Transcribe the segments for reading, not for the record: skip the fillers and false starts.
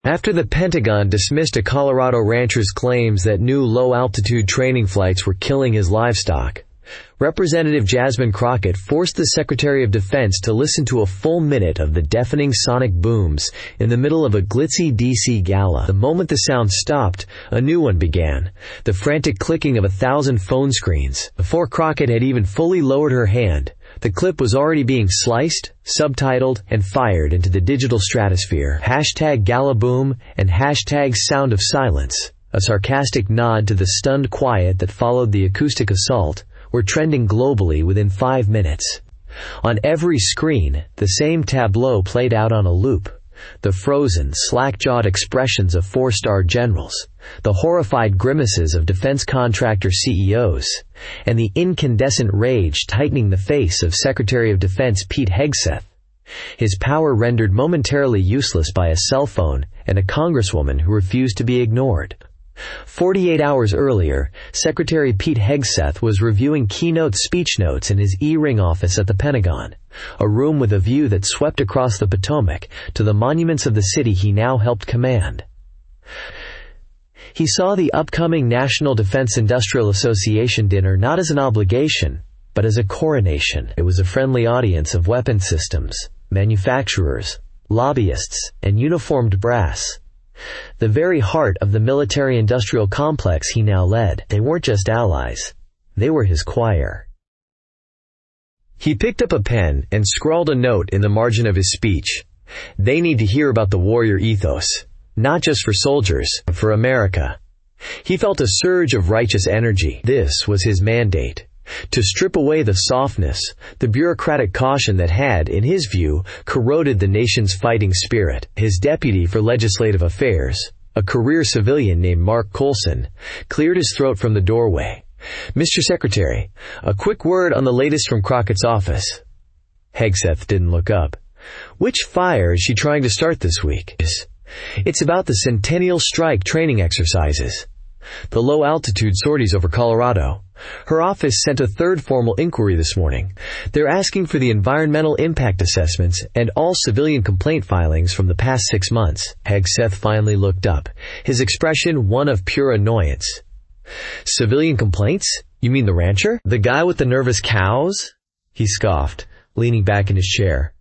After the Pentagon dismissed a Colorado rancher's claims that new low-altitude training flights were killing his livestock, Representative Jasmine Crockett forced the Secretary of Defense to listen to a full minute of the deafening sonic booms in the middle of a glitzy DC gala. The moment the sound stopped, a new one began, the frantic clicking of 1,000 phone screens. Before Crockett had even fully lowered her hand, the clip was already being sliced, subtitled, and fired into the digital stratosphere. #GalaBoom and #Sound of Silence, a sarcastic nod to the stunned quiet that followed the acoustic assault, were trending globally within 5 minutes. On every screen, the same tableau played out on a loop. The frozen, slack-jawed expressions of four-star generals, the horrified grimaces of defense contractor CEOs, and the incandescent rage tightening the face of Secretary of Defense Pete Hegseth, his power rendered momentarily useless by a cell phone and a congresswoman who refused to be ignored. 48 hours earlier, Secretary Pete Hegseth was reviewing keynote speech notes in his E-ring office at the Pentagon, a room with a view that swept across the Potomac to the monuments of the city he now helped command. He saw the upcoming National Defense Industrial Association dinner not as an obligation, but as a coronation. It was a friendly audience of weapons systems, manufacturers, lobbyists, and uniformed brass. The very heart of the military-industrial complex he now led. They weren't just allies. They were his choir. He picked up a pen and scrawled a note in the margin of his speech. They need to hear about the warrior ethos, not just for soldiers, but for America. He felt a surge of righteous energy. This was his mandate. To strip away the softness, the bureaucratic caution that had, in his view, corroded the nation's fighting spirit. His deputy for legislative affairs, a career civilian named Mark Coulson, cleared his throat from the doorway. "Mr. Secretary, a quick word on the latest from Crockett's office." Hegseth didn't look up. "Which fire is she trying to start this week?" "It's about the Centennial Strike training exercises. The low-altitude sorties over Colorado. Her office sent a third formal inquiry this morning. They're asking for the environmental impact assessments and all civilian complaint filings from the past 6 months." Hegseth finally looked up, his expression one of pure annoyance. "Civilian complaints? You mean the rancher? The guy with the nervous cows?" He scoffed, leaning back in his chair.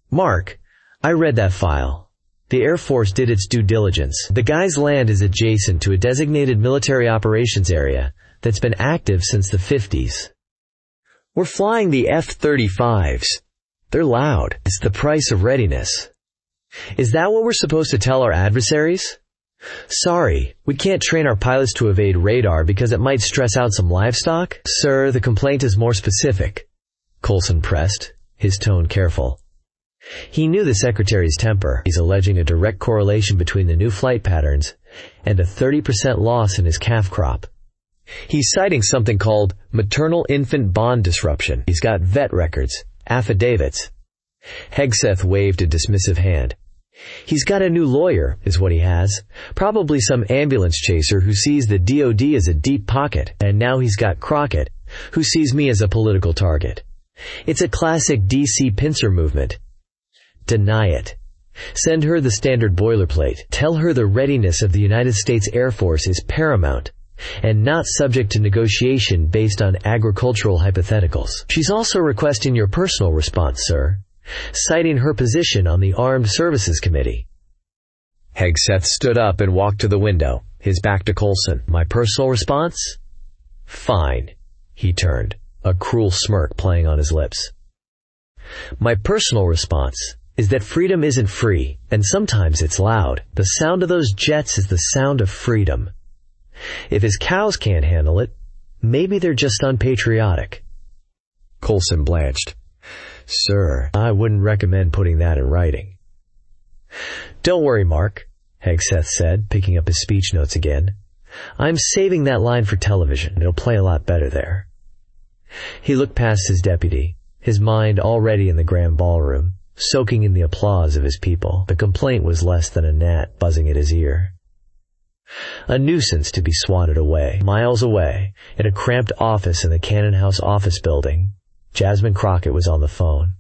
"Mark, I read that file. The Air Force did its due diligence. The guy's land is adjacent to a designated military operations area that's been active since the 50s. We're flying the F-35s. They're loud. It's the price of readiness. Is that what we're supposed to tell our adversaries? Sorry, we can't train our pilots to evade radar because it might stress out some livestock? Sir, the complaint is more specific," Coulson pressed, his tone careful. He knew the Secretary's temper. He's alleging a direct correlation between the new flight patterns and a 30% loss in his calf crop. He's citing something called maternal-infant bond disruption. He's got vet records, affidavits. Hegseth waved a dismissive hand. "He's got a new lawyer, is what he has. Probably some ambulance chaser who sees the DOD as a deep pocket. And now he's got Crockett, who sees me as a political target. It's a classic DC pincer movement. Deny it. Send her the standard boilerplate. Tell her the readiness of the United States Air Force is paramount and not subject to negotiation based on agricultural hypotheticals. She's also requesting your personal response, sir, citing her position on the Armed Services Committee." Hegseth stood up and walked to the window, his back to Coulson. "My personal response? Fine." He turned, a cruel smirk playing on his lips. "My personal response is that freedom isn't free, and sometimes it's loud. The sound of those jets is the sound of freedom. If his cows can't handle it, maybe they're just unpatriotic." Coulson blanched. "Sir, I wouldn't recommend putting that in writing." "Don't worry, Mark," Hegseth said, picking up his speech notes again. "I'm saving that line for television. It'll play a lot better there." He looked past his deputy, his mind already in the grand ballroom, soaking in the applause of his people. The complaint was less than a gnat buzzing at his ear. A nuisance to be swatted away. Miles away, in a cramped office in the Cannon House office building, Jasmine Crockett was on the phone.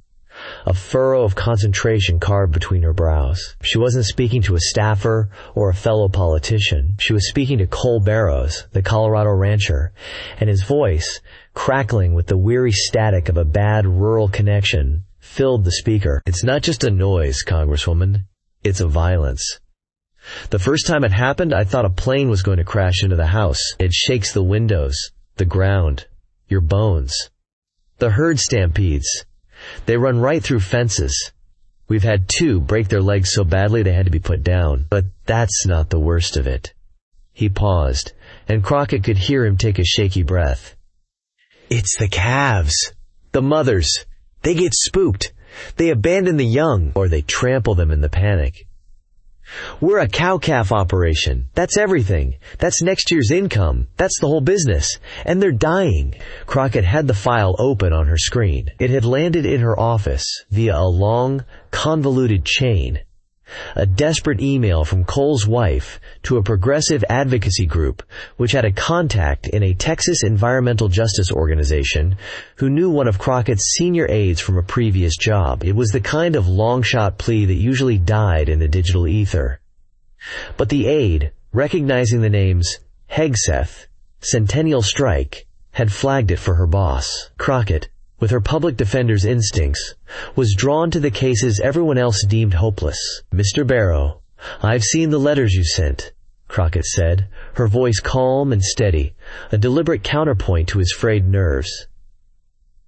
a furrow of concentration carved between her brows. She wasn't speaking to a staffer or a fellow politician. She was speaking to Cole Barrows, the Colorado rancher, and his voice, crackling with the weary static of a bad rural connection, filled the speaker. "It's not just a noise, Congresswoman. It's a violence. The first time it happened, I thought a plane was going to crash into the house. It shakes the windows, the ground, your bones. The herd stampedes. They run right through fences. We've had 2 break their legs so badly they had to be put down. But that's not the worst of it." He paused, and Crockett could hear him take a shaky breath. "It's the calves. The mothers. They get spooked. They abandon the young, or they trample them in the panic. We're a cow-calf operation. That's everything. That's next year's income. That's the whole business. And they're dying." Crockett had the file open on her screen. It had landed in her office via a long, convoluted chain. A desperate email from Cole's wife to a progressive advocacy group which had a contact in a Texas environmental justice organization who knew one of Crockett's senior aides from a previous job. It was the kind of long-shot plea that usually died in the digital ether. But the aide, recognizing the names Hegseth, Centennial Strike, had flagged it for her boss. Crockett, with her public defender's instincts, was drawn to the cases everyone else deemed hopeless. "Mr. Barrow, I've seen the letters you sent," Crockett said, her voice calm and steady, a deliberate counterpoint to his frayed nerves.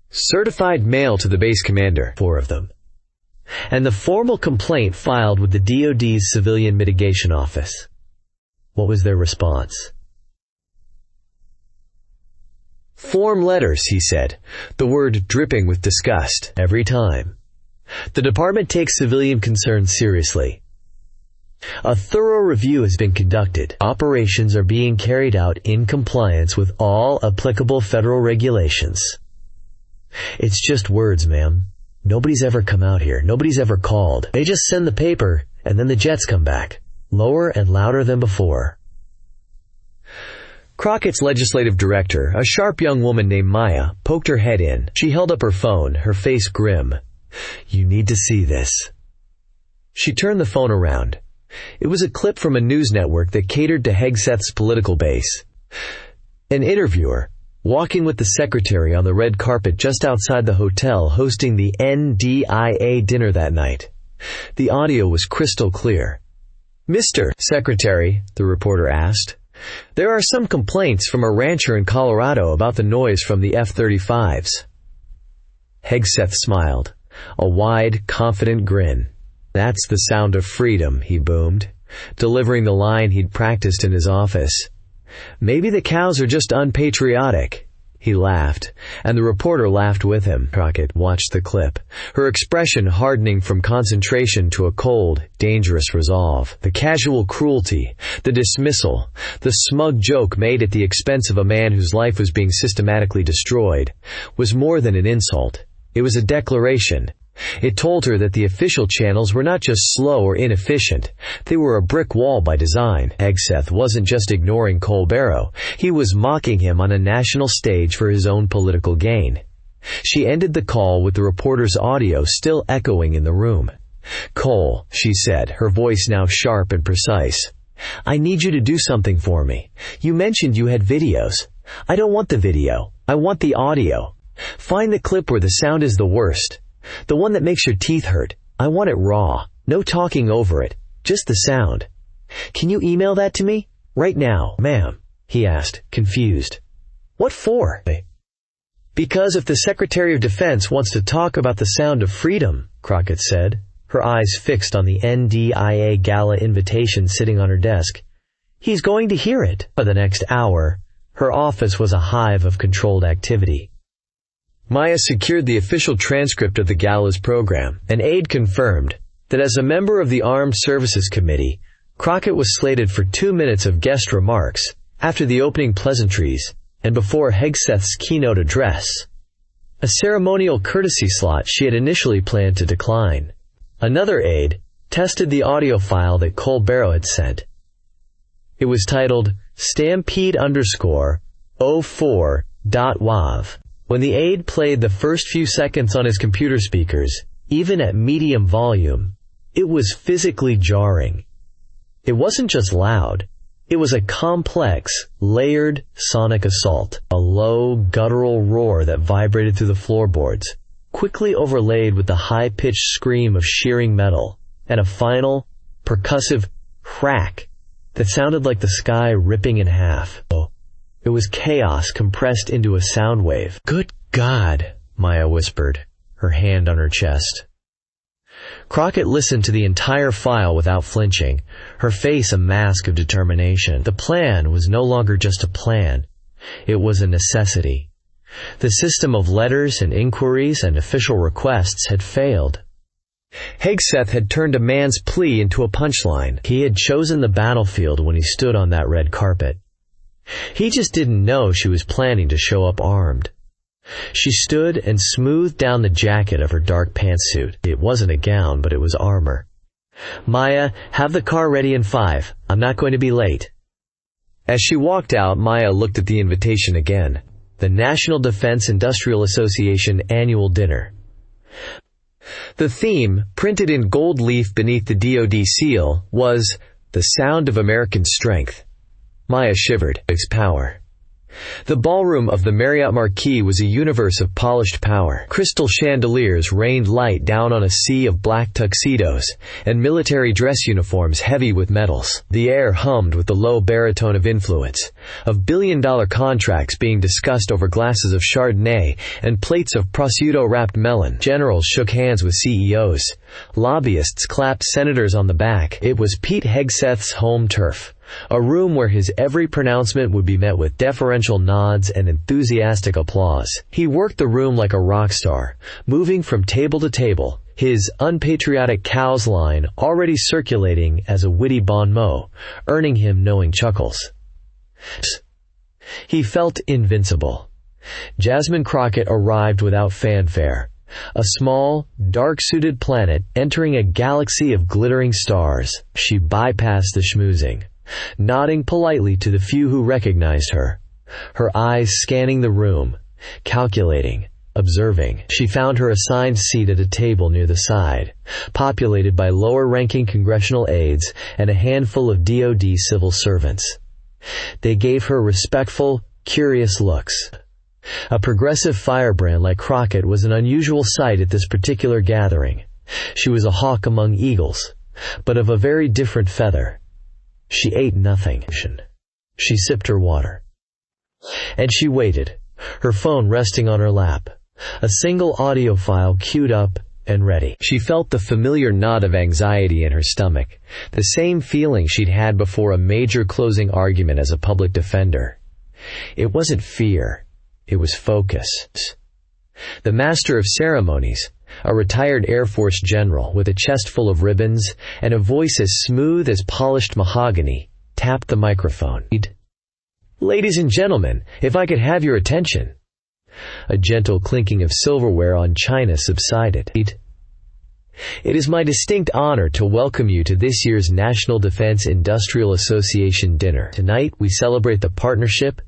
"Certified mail to the base commander, 4 of them. And the formal complaint filed with the DoD's Civilian Mitigation Office." What was their response? "Form letters," he said, the word dripping with disgust every time. "The department takes civilian concerns seriously. A thorough review has been conducted. Operations are being carried out in compliance with all applicable federal regulations." "It's just words, ma'am. Nobody's ever come out here. Nobody's ever called. They just send the paper, and then the jets come back, lower and louder than before." Crockett's legislative director, a sharp young woman named Maya, poked her head in. She held up her phone, her face grim. "You need to see this." She turned the phone around. It was a clip from a news network that catered to Hegseth's political base. An interviewer, walking with the secretary on the red carpet just outside the hotel hosting the NDIA dinner that night. The audio was crystal clear. "Mr. Secretary," the reporter asked, "there are some complaints from a rancher in Colorado about the noise from the F-35s. Hegseth smiled, a wide, confident grin. "That's the sound of freedom," he boomed, delivering the line he'd practiced in his office. "Maybe the cows are just unpatriotic." He laughed, and the reporter laughed with him. Crockett watched the clip, her expression hardening from concentration to a cold, dangerous resolve. The casual cruelty, the dismissal, the smug joke made at the expense of a man whose life was being systematically destroyed, was more than an insult. It was a declaration. It told her that the official channels were not just slow or inefficient, they were a brick wall by design. Hegseth wasn't just ignoring Cole Barrow, he was mocking him on a national stage for his own political gain. She ended the call with the reporter's audio still echoing in the room. "Cole," she said, her voice now sharp and precise, "I need you to do something for me. You mentioned you had videos. I don't want the video. I want the audio. Find the clip where the sound is the worst. The one that makes your teeth hurt. I want it raw. No talking over it. Just the sound. Can you email that to me? Right now, ma'am," he asked, confused. "What for?" "Because if the Secretary of Defense wants to talk about the sound of freedom," Crockett said, her eyes fixed on the NDIA gala invitation sitting on her desk, "he's going to hear it." For the next hour, her office was a hive of controlled activity. Maya secured the official transcript of the gala's program. An aide confirmed that as a member of the Armed Services Committee, Crockett was slated for 2 minutes of guest remarks after the opening pleasantries and before Hegseth's keynote address, a ceremonial courtesy slot she had initially planned to decline. Another aide tested the audio file that Cole Barrow had sent. It was titled Stampede_04.wav. When the aide played the first few seconds on his computer speakers, Even at medium volume, it was physically jarring. It wasn't just loud. It was a complex, layered sonic assault, a low, guttural roar that vibrated through the floorboards, quickly overlaid with the high-pitched scream of shearing metal, and a final, percussive crack that sounded like the sky ripping in half. It was chaos compressed into a sound wave. "Good God," Maya whispered, her hand on her chest. Crockett listened to the entire file without flinching, her face a mask of determination. The plan was no longer just a plan. It was a necessity. The system of letters and inquiries and official requests had failed. Hegseth had turned a man's plea into a punchline. He had chosen the battlefield when he stood on that red carpet. He just didn't know she was planning to show up armed. She stood and smoothed down the jacket of her dark pantsuit. It wasn't a gown, but it was armor. "Maya, have the car ready in 5. I'm not going to be late." As she walked out, Maya looked at the invitation again. The National Defense Industrial Association Annual Dinner. The theme, printed in gold leaf beneath the DoD seal, was "The Sound of American Strength." Maya shivered. Its power. The ballroom of the Marriott Marquis was a universe of polished power. Crystal chandeliers rained light down on a sea of black tuxedos, and military dress uniforms heavy with medals. The air hummed with the low baritone of influence, of billion-dollar contracts being discussed over glasses of Chardonnay and plates of prosciutto-wrapped melon. Generals shook hands with CEOs. Lobbyists clapped senators on the back. It was Pete Hegseth's home turf. A room where his every pronouncement would be met with deferential nods and enthusiastic applause. He worked the room like a rock star, moving from table to table, his unpatriotic cows line already circulating as a witty bon mot, earning him knowing chuckles. He felt invincible. Jasmine Crockett arrived without fanfare. A small, dark-suited planet entering a galaxy of glittering stars. She bypassed the schmoozing, nodding politely to the few who recognized her, her eyes scanning the room, calculating, observing. She found her assigned seat at a table near the side, populated by lower-ranking congressional aides and a handful of DoD civil servants. They gave her respectful, curious looks. A progressive firebrand like Crockett was an unusual sight at this particular gathering. She was a hawk among eagles, but of a very different feather. She ate nothing. She sipped her water. And she waited, her phone resting on her lap, a single audio file queued up and ready. She felt the familiar knot of anxiety in her stomach, the same feeling she'd had before a major closing argument as a public defender. It wasn't fear, it was focus. The master of ceremonies, a retired Air Force general with a chest full of ribbons and a voice as smooth as polished mahogany, tapped the microphone. "Ladies and gentlemen, if I could have your attention." A gentle clinking of silverware on china subsided. "It is my distinct honor to welcome you to this year's National Defense Industrial Association dinner. Tonight we celebrate the partnership,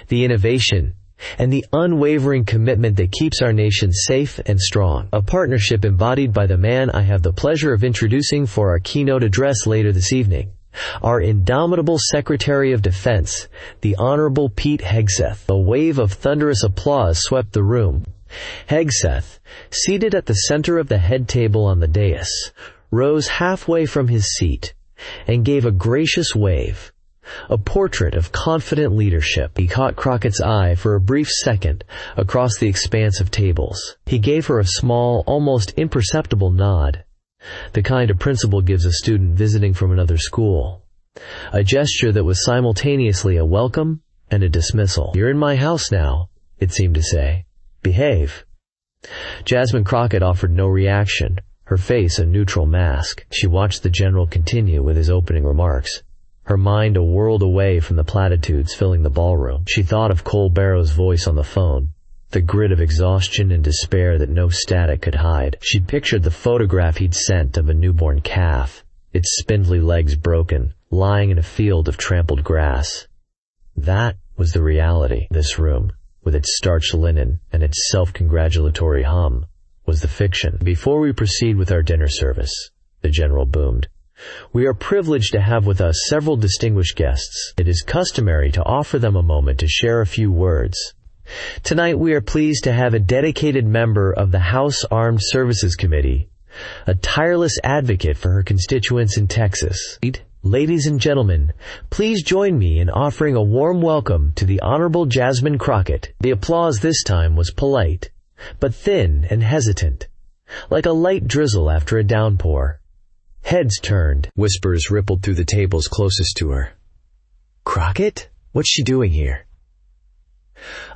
the innovation, and the unwavering commitment that keeps our nation safe and strong. A partnership embodied by the man I have the pleasure of introducing for our keynote address later this evening, our indomitable Secretary of Defense, the Honorable Pete Hegseth." A wave of thunderous applause swept the room. Hegseth, seated at the center of the head table on the dais, rose halfway from his seat and gave a gracious wave. A portrait of confident leadership. He caught Crockett's eye for a brief second across the expanse of tables. He gave her a small, almost imperceptible nod, the kind a principal gives a student visiting from another school. A gesture that was simultaneously a welcome and a dismissal. "You're in my house now," it seemed to say. "Behave." Jasmine Crockett offered no reaction, her face a neutral mask. She watched the general continue with his opening remarks, her mind a world away from the platitudes filling the ballroom. She thought of Cole Barrow's voice on the phone, the grit of exhaustion and despair that no static could hide. She pictured the photograph he'd sent of a newborn calf, its spindly legs broken, lying in a field of trampled grass. That was the reality. This room, with its starched linen and its self-congratulatory hum, was the fiction. Before we proceed with our dinner service, the general boomed, we are privileged to have with us several distinguished guests. It is customary to offer them a moment to share a few words. Tonight we are pleased to have a dedicated member of the House Armed Services Committee, a tireless advocate for her constituents in Texas. Ladies and gentlemen, please join me in offering a warm welcome to the Honorable Jasmine Crockett. The applause this time was polite, but thin and hesitant, like a light drizzle after a downpour. Heads turned. Whispers rippled through the tables closest to her. Crockett? What's she doing here?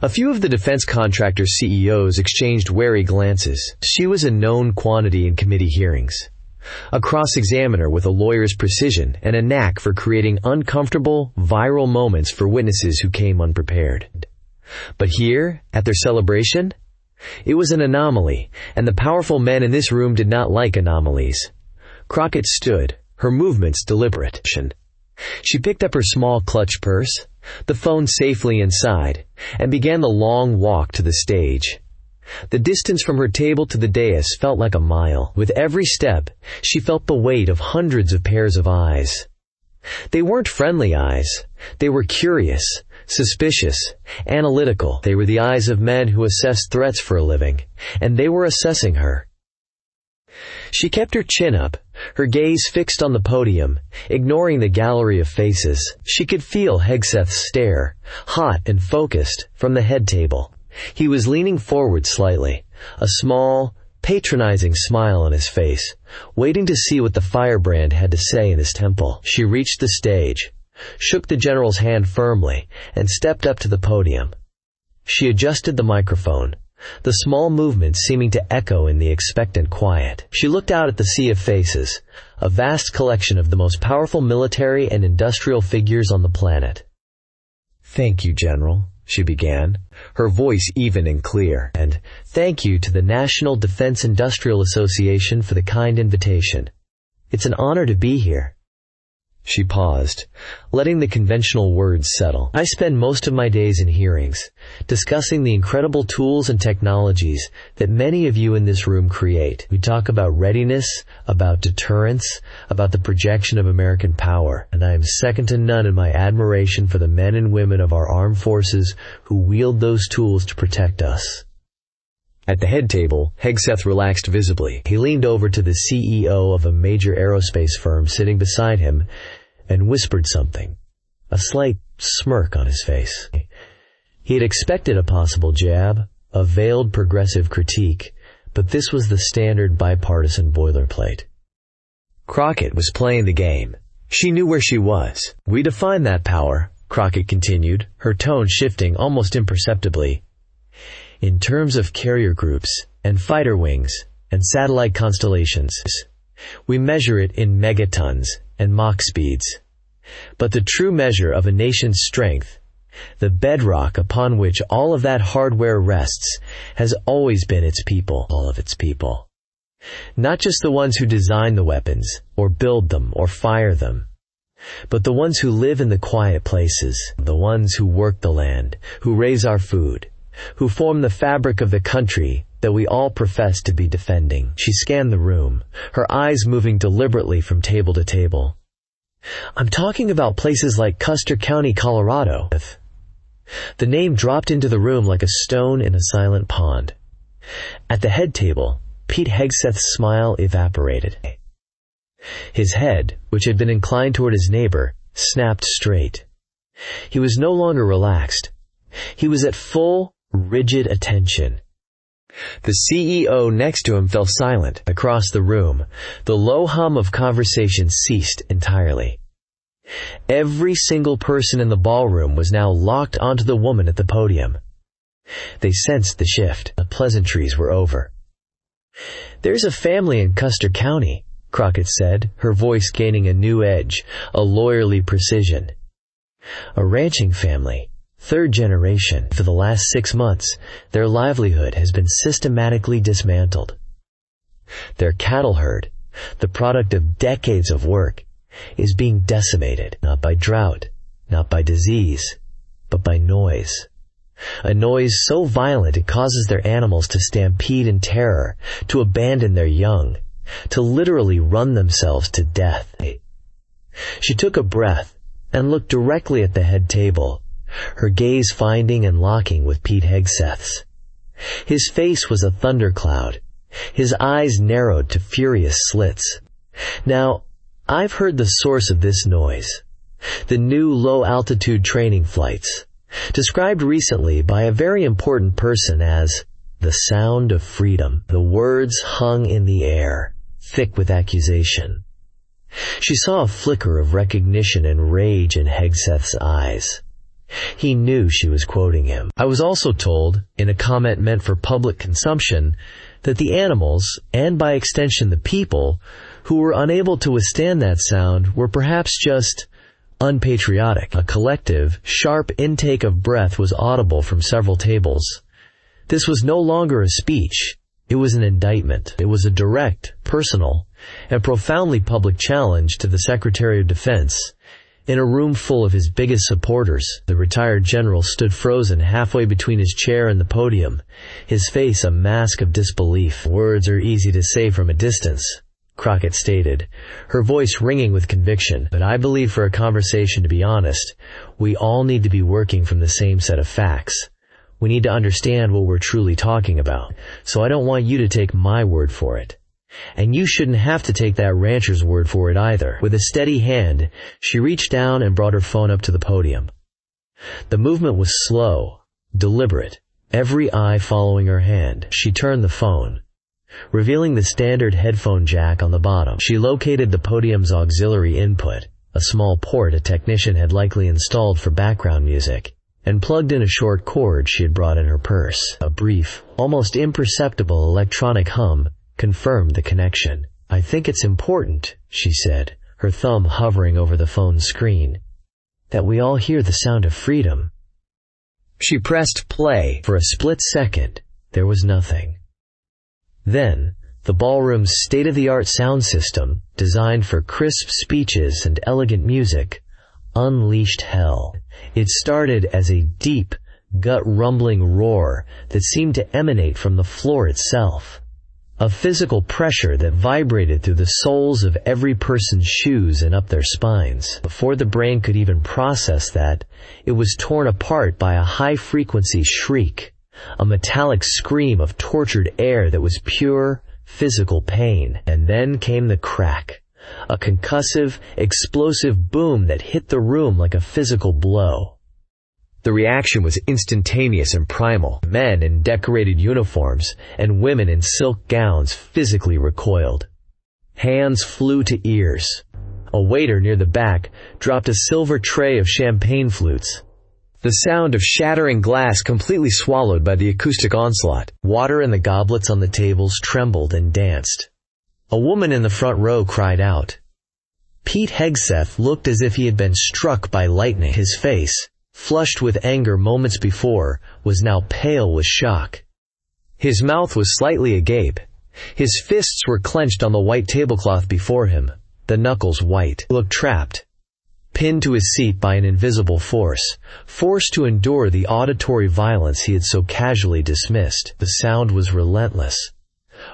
A few of the defense contractor CEOs exchanged wary glances. She was a known quantity in committee hearings, a cross-examiner with a lawyer's precision and a knack for creating uncomfortable, viral moments for witnesses who came unprepared. But here, at their celebration, it was an anomaly, and the powerful men in this room did not like anomalies. Crockett stood, her movements deliberate. She picked up her small clutch purse, the phone safely inside, and began the long walk to the stage. The distance from her table to the dais felt like a mile. With every step, she felt the weight of hundreds of pairs of eyes. They weren't friendly eyes. They were curious, suspicious, analytical. They were the eyes of men who assessed threats for a living, and they were assessing her. She kept her chin up, her gaze fixed on the podium, ignoring the gallery of faces. She could feel Hegseth's stare, hot and focused, from the head table. He was leaning forward slightly, a small, patronizing smile on his face, waiting to see what the firebrand had to say in his temple. She reached the stage, shook the general's hand firmly, and stepped up to the podium. She adjusted the microphone, the small movements seeming to echo in the expectant quiet. She looked out at the sea of faces, a vast collection of the most powerful military and industrial figures on the planet. "Thank you, General," she began, her voice even and clear, "and thank you to the National Defense Industrial Association for the kind invitation. It's an honor to be here." She paused, letting the conventional words settle. "I spend most of my days in hearings, discussing the incredible tools and technologies that many of you in this room create. We talk about readiness, about deterrence, about the projection of American power, and I am second to none in my admiration for the men and women of our armed forces who wield those tools to protect us." At the head table, Hegseth relaxed visibly. He leaned over to the CEO of a major aerospace firm sitting beside him and whispered something, a slight smirk on his face. He had expected a possible jab, a veiled progressive critique, but this was the standard bipartisan boilerplate. Crockett was playing the game. She knew where she was. "We define that power," Crockett continued, her tone shifting almost imperceptibly, "in terms of carrier groups and fighter wings and satellite constellations. We measure it in megatons and Mach speeds. But the true measure of a nation's strength, the bedrock upon which all of that hardware rests, has always been its people, all of its people. Not just the ones who design the weapons, or build them, or fire them, but the ones who live in the quiet places, the ones who work the land, who raise our food, who form the fabric of the country that we all profess to be defending." She scanned the room, her eyes moving deliberately from table to table. "I'm talking about places like Custer County, Colorado." The name dropped into the room like a stone in a silent pond. At the head table, Pete Hegseth's smile evaporated. His head, which had been inclined toward his neighbor, snapped straight. He was no longer relaxed. He was at full, rigid attention. The CEO next to him fell silent. Across the room, the low hum of conversation ceased entirely. Every single person in the ballroom was now locked onto the woman at the podium. They sensed the shift. The pleasantries were over. "There's a family in Custer County," Crockett said, her voice gaining a new edge, a lawyerly precision. "A ranching family. Third generation. For the last 6 months, their livelihood has been systematically dismantled. Their cattle herd, the product of decades of work, is being decimated, not by drought, not by disease, but by noise. A noise so violent it causes their animals to stampede in terror, to abandon their young, to literally run themselves to death. She took a breath and looked directly at the head table, her gaze finding and locking with Pete Hegseth's. His face was a thundercloud, his eyes narrowed to furious slits. Now, I've heard the source of this noise. The new low-altitude training flights, described recently by a very important person as the sound of freedom. The words hung in the air, thick with accusation. She saw a flicker of recognition and rage in Hegseth's eyes. He knew she was quoting him. I was also told, in a comment meant for public consumption, that the animals, and by extension the people, who were unable to withstand that sound were perhaps just unpatriotic. A collective, sharp intake of breath was audible from several tables. This was no longer a speech. It was an indictment. It was a direct, personal, and profoundly public challenge to the Secretary of Defense. In a room full of his biggest supporters, the retired general stood frozen halfway between his chair and the podium, his face a mask of disbelief. "Words are easy to say from a distance," Crockett stated, her voice ringing with conviction. "But I believe for a conversation to be honest, we all need to be working from the same set of facts. We need to understand what we're truly talking about. So I don't want you to take my word for it. And you shouldn't have to take that rancher's word for it either." With a steady hand, she reached down and brought her phone up to the podium. The movement was slow, deliberate, every eye following her hand. She turned the phone, revealing the standard headphone jack on the bottom. She located the podium's auxiliary input, a small port a technician had likely installed for background music, and plugged in a short cord she had brought in her purse. A brief, almost imperceptible electronic hum confirmed the connection. "I think it's important," she said, her thumb hovering over the phone's screen, "that we all hear the sound of freedom." She pressed play. For a split second, there was nothing. Then, the ballroom's state-of-the-art sound system, designed for crisp speeches and elegant music, unleashed hell. It started as a deep, gut-rumbling roar that seemed to emanate from the floor itself. A physical pressure that vibrated through the soles of every person's shoes and up their spines. Before the brain could even process that, it was torn apart by a high-frequency shriek, a metallic scream of tortured air that was pure, physical pain. And then came the crack, a concussive, explosive boom that hit the room like a physical blow. The reaction was instantaneous and primal. Men in decorated uniforms and women in silk gowns physically recoiled. Hands flew to ears. A waiter near the back dropped a silver tray of champagne flutes. The sound of shattering glass completely swallowed by the acoustic onslaught. Water in the goblets on the tables trembled and danced. A woman in the front row cried out. Pete Hegseth looked as if he had been struck by lightning. His face, flushed with anger moments before, was now pale with shock. His mouth was slightly agape. His fists were clenched on the white tablecloth before him, the knuckles white. He looked trapped, pinned to his seat by an invisible force, forced to endure the auditory violence he had so casually dismissed. The sound was relentless.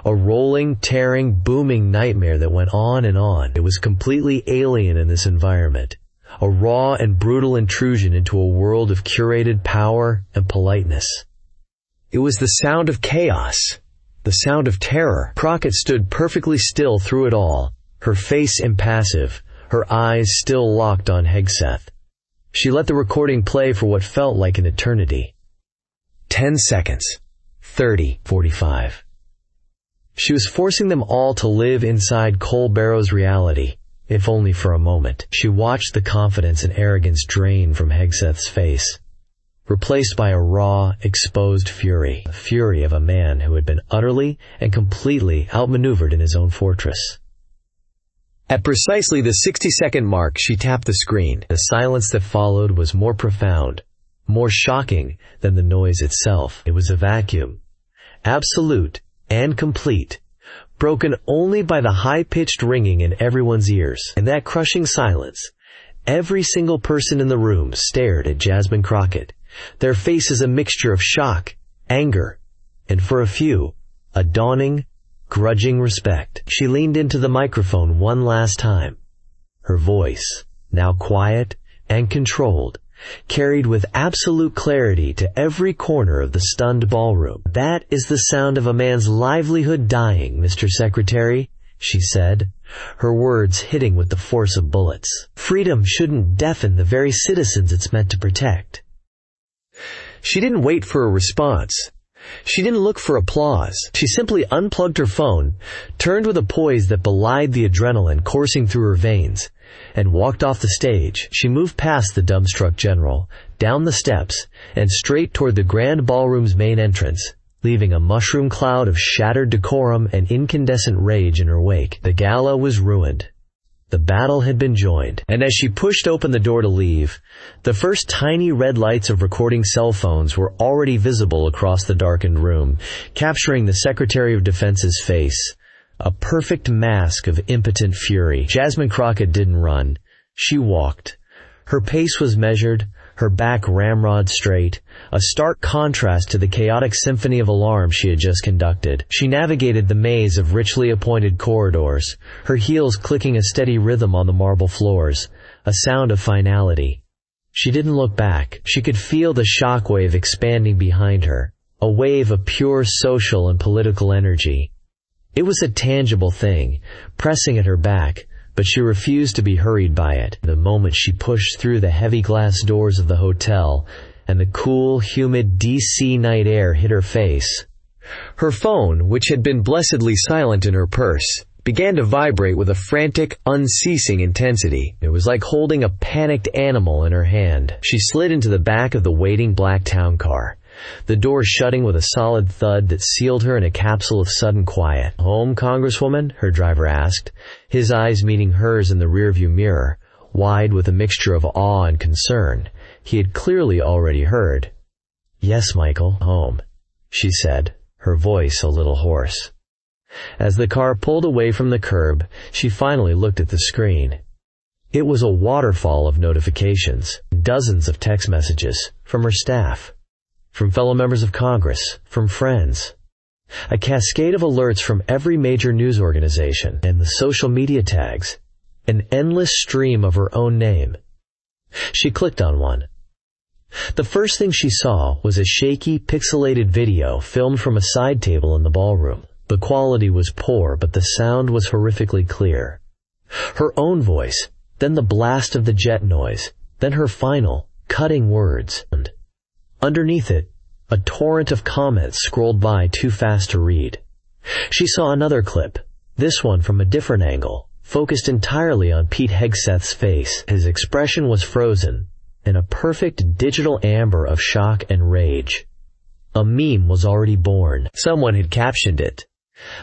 A rolling, tearing, booming nightmare that went on and on. It was completely alien in this environment. A raw and brutal intrusion into a world of curated power and politeness. It was the sound of chaos, the sound of terror. Crockett stood perfectly still through it all, her face impassive, her eyes still locked on Hegseth. She let the recording play for what felt like an eternity. 10 seconds. 30. 45. She was forcing them all to live inside Cole Barrow's reality, if only for a moment. She watched the confidence and arrogance drain from Hegseth's face, replaced by a raw, exposed fury, the fury of a man who had been utterly and completely outmaneuvered in his own fortress. At precisely the 60-second mark, she tapped the screen. The silence that followed was more profound, more shocking than the noise itself. It was a vacuum, absolute and complete, broken only by the high-pitched ringing in everyone's ears. In that crushing silence, every single person in the room stared at Jasmine Crockett, their faces a mixture of shock, anger, and for a few, a dawning, grudging respect. She leaned into the microphone one last time. Her voice, now quiet and controlled, carried with absolute clarity to every corner of the stunned ballroom. "That is the sound of a man's livelihood dying, Mr. Secretary," she said, her words hitting with the force of bullets. "Freedom shouldn't deafen the very citizens it's meant to protect." She didn't wait for a response. She didn't look for applause. She simply unplugged her phone, turned with a poise that belied the adrenaline coursing through her veins, and walked off the stage. She moved past the dumbstruck general, down the steps, and straight toward the grand ballroom's main entrance, leaving a mushroom cloud of shattered decorum and incandescent rage in her wake. The gala was ruined. The battle had been joined, and as she pushed open the door to leave, the first tiny red lights of recording cell phones were already visible across the darkened room, capturing the Secretary of Defense's face, a perfect mask of impotent fury. Jasmine Crockett didn't run. She walked. Her pace was measured, her back ramrod straight, a stark contrast to the chaotic symphony of alarm she had just conducted. She navigated the maze of richly appointed corridors, her heels clicking a steady rhythm on the marble floors, a sound of finality. She didn't look back. She could feel the shockwave expanding behind her, a wave of pure social and political energy. It was a tangible thing, pressing at her back, but she refused to be hurried by it. The moment she pushed through the heavy glass doors of the hotel, and the cool, humid DC night air hit her face, her phone, which had been blessedly silent in her purse, began to vibrate with a frantic, unceasing intensity. It was like holding a panicked animal in her hand. She slid into the back of the waiting black town car, the door shutting with a solid thud that sealed her in a capsule of sudden quiet. "Home, Congresswoman?" her driver asked, his eyes meeting hers in the rearview mirror, wide with a mixture of awe and concern. He had clearly already heard. "Yes, Michael, home," she said, her voice a little hoarse. As the car pulled away from the curb, she finally looked at the screen. It was a waterfall of notifications, dozens of text messages, from her staff, from fellow members of Congress, from friends. A cascade of alerts from every major news organization, and the social media tags. An endless stream of her own name. She clicked on one. The first thing she saw was a shaky, pixelated video filmed from a side table in the ballroom. The quality was poor, but the sound was horrifically clear. Her own voice, then the blast of the jet noise, then her final, cutting words. And underneath it, a torrent of comments scrolled by too fast to read. She saw another clip, this one from a different angle, focused entirely on Pete Hegseth's face. His expression was frozen, in a perfect digital amber of shock and rage. A meme was already born. Someone had captioned it,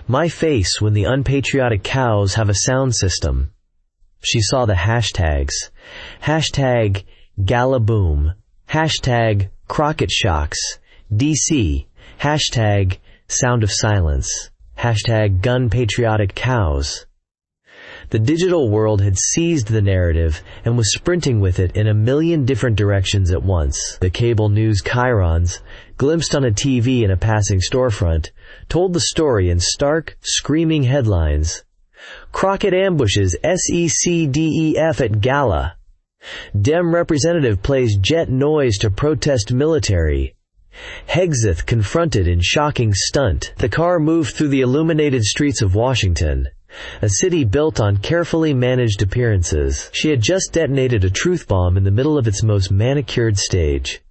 "My face when the unpatriotic cows have a sound system." She saw the hashtags, hashtag gala boom, hashtag Crockett shocks, DC, hashtag sound of silence, hashtag gun patriotic cows. The digital world had seized the narrative and was sprinting with it in a million different directions at once. The cable news chyrons, glimpsed on a TV in a passing storefront, told the story in stark, screaming headlines. "Crockett ambushes SECDEF at gala. Dem representative plays jet noise to protest military. Hegseth confronted in shocking stunt." The car moved through the illuminated streets of Washington, a city built on carefully managed appearances. She had just detonated a truth bomb in the middle of its most manicured stage.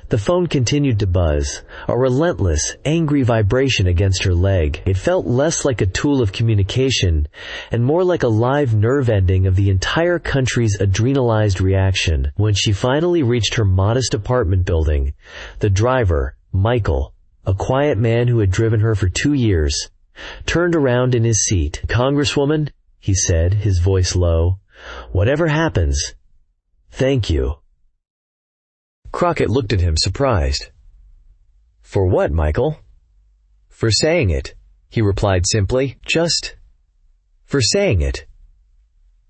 The phone continued to buzz, a relentless, angry vibration against her leg. It felt less like a tool of communication and more like a live nerve ending of the entire country's adrenalized reaction. When she finally reached her modest apartment building, the driver, Michael, a quiet man who had driven her for 2 years, turned around in his seat. "Congresswoman," he said, his voice low, "whatever happens, thank you." Crockett looked at him, surprised. "For what, Michael?" "For saying it," he replied simply. "Just for saying it."